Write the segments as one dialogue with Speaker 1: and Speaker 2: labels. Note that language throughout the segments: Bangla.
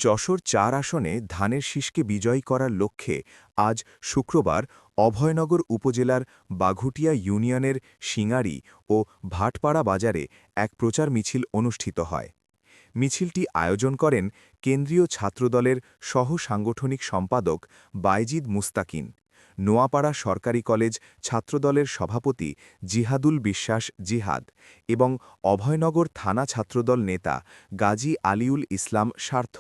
Speaker 1: যশোর ৪ আসনে ধানের শীষকে বিজয়ী করার লক্ষ্যে আজ শুক্রবার অভয়নগর উপজেলার বাঘুটিয়া ইউনিয়নের সিঙাড়ি ও ভাটপাড়া বাজারে এক প্রচার মিছিল অনুষ্ঠিত হয়। মিছিলটি আয়োজন করেন কেন্দ্রীয় ছাত্রদলের সহ-সাংগঠনিক সম্পাদক বাইজিদ মুস্তাকিন, নোয়াপাড়া সরকারি কলেজ ছাত্রদলের সভাপতি জিহাদুল বিশ্বাস জিহাদ এবং অভয়নগর থানা ছাত্রদল নেতা গাজী আলিউল ইসলাম স্বার্থ।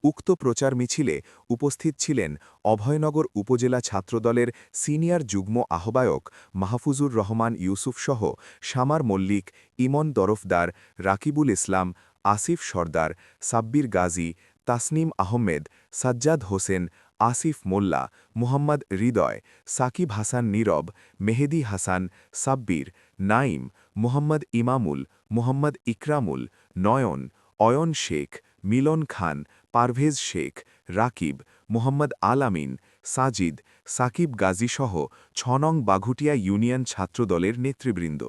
Speaker 1: উক্ত প্রচার মিছিলে উপস্থিত ছিলেন অভয়নগর উপজেলা ছাত্রদলের সিনিয়র যুগ্ম আহ্বায়ক মাহফুজুর রহমান ইউসুফসহ শামার মল্লিক, ইমন তরফদার, রাকিবুল ইসলাম, আসিফ সর্দার, সাব্বির গাজী, তাসনিম আহমেদ, সাজ্জাদ হোসেন, আসিফ মোল্লা, মুহাম্মদ হৃদয়, সাকিব হাসান নীরব, মেহেদি হাসান, সাব্বির, নাইম, মুহাম্মদ ইমামুল, মুহাম্মদ ইকরামুল, নয়ন, অয়ন শেখ, মিলন খান, পারভেজ শেখ, রাকিব, মুহাম্মদ আলামিন, সাজিদ, সাকিব গাজীসহ ৬ নং বাঘুটিয়া ইউনিয়ন ছাত্রদলের নেতৃবৃন্দ।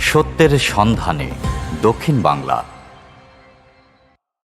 Speaker 2: সত্যের সন্ধানে দক্ষিণ বাংলা।